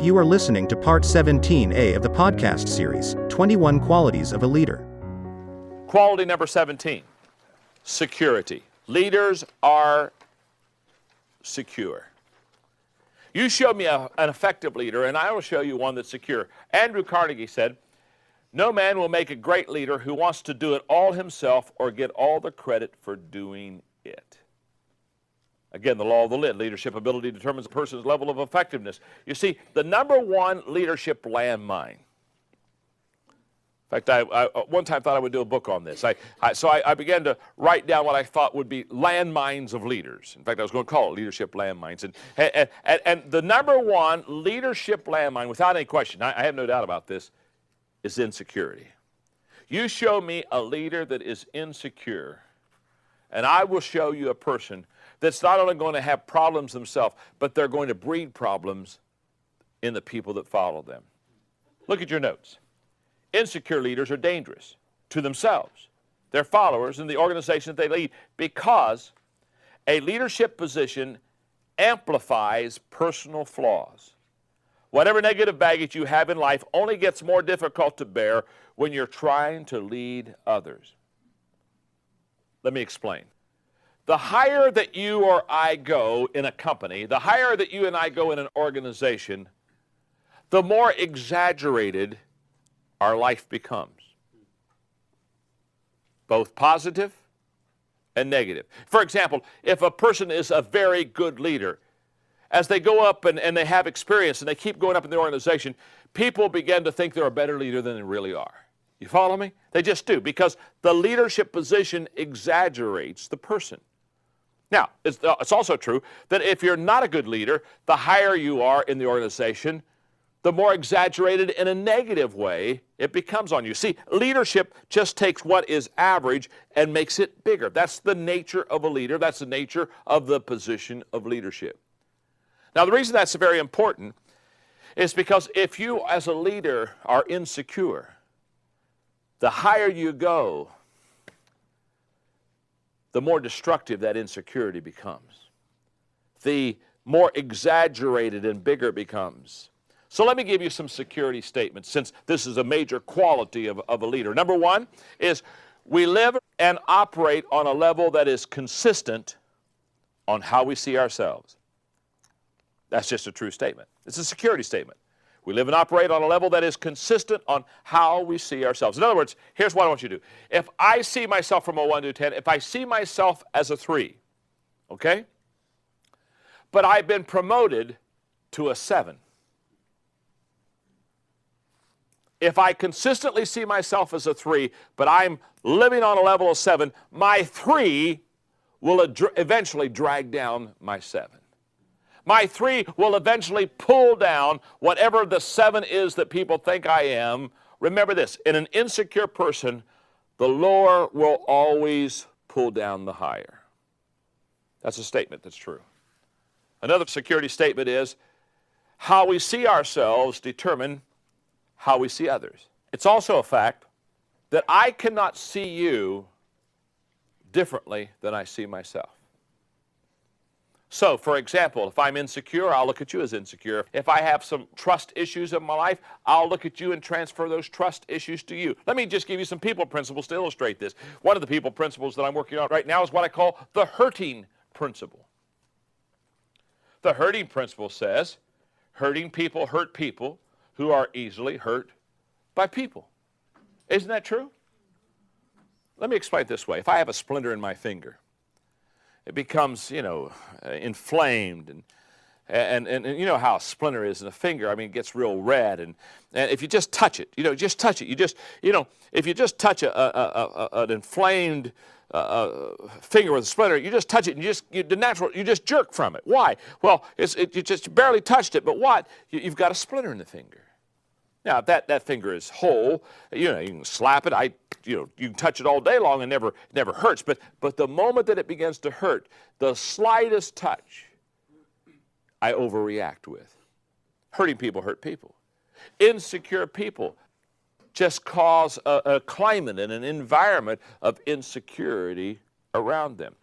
You are listening to part 17A of the podcast series, 21 Qualities of a Leader. Quality number 17, security. Leaders are secure. You show me an effective leader, and I will show you one that's secure. Andrew Carnegie said, "No man will make a great leader who wants to do it all himself or get all the credit for doing it." Again, the law of the lid. Leadership ability determines a person's level of effectiveness. You see, the number one leadership landmine. In fact, I one time thought I would do a book on this. So I began to write down what I thought would be landmines of leaders. In fact, I was going to call it leadership landmines. And the number one leadership landmine, without any question, I have no doubt about this, is insecurity. You show me a leader that is insecure, and I will show you a person that's not only going to have problems themselves, but they're going to breed problems in the people that follow them. Look at your notes. Insecure leaders are dangerous to themselves, their followers, and the organization that they lead, because a leadership position amplifies personal flaws. Whatever negative baggage you have in life only gets more difficult to bear when you're trying to lead others. Let me explain. The higher that you or I go in a company, the higher that you and I go in an organization, the more exaggerated our life becomes, both positive and negative. For example, if a person is a very good leader, as they go up and they have experience and they keep going up in the organization, people begin to think they're a better leader than they really are. You follow me? They just do, because the leadership position exaggerates the person. Now, it's also true that if you're not a good leader, the higher you are in the organization, the more exaggerated in a negative way it becomes on you. See, leadership just takes what is average and makes it bigger. That's the nature of a leader. That's the nature of the position of leadership. Now, the reason that's very important is because if you as a leader are insecure, the higher you go, the more destructive that insecurity becomes. The more exaggerated and bigger it becomes. So let me give you some security statements, since this is a major quality of a leader. Number one is we live and operate on a level that is consistent on how we see ourselves. That's just a true statement. It's a security statement. We live and operate on a level that is consistent on how we see ourselves. In other words, here's what I want you to do. If I see myself from a 1 to 10, if I see myself as a 3, okay? But I've been promoted to a 7. If I consistently see myself as a 3, but I'm living on a level of 7, my 3 will eventually drag down my 7. My 3 will eventually pull down whatever the 7 is that people think I am. Remember this, in an insecure person, the lower will always pull down the higher. That's a statement that's true. Another security statement is how we see ourselves determine how we see others. It's also a fact that I cannot see you differently than I see myself. So, for example, if I'm insecure, I'll look at you as insecure. If I have some trust issues in my life, I'll look at you and transfer those trust issues to you. Let me just give you some people principles to illustrate this. One of the people principles that I'm working on right now is what I call the hurting principle. The hurting principle says, hurting people hurt people who are easily hurt by people. Isn't that true? Let me explain it this way. If I have a splinter in my finger, it becomes, inflamed, and you know how a splinter is in a finger. I mean, it gets real red, and if you just touch it, just touch it. If you just touch an inflamed finger with a splinter, you just touch it, and you just jerk from it. Why? Well, you just barely touched it, but what? You've got a splinter in the finger. Now, if that finger is whole, you can slap it. You can touch it all day long and never hurts. But the moment that it begins to hurt, the slightest touch, I overreact with. Hurting people hurt people. Insecure people just cause a climate and an environment of insecurity around them.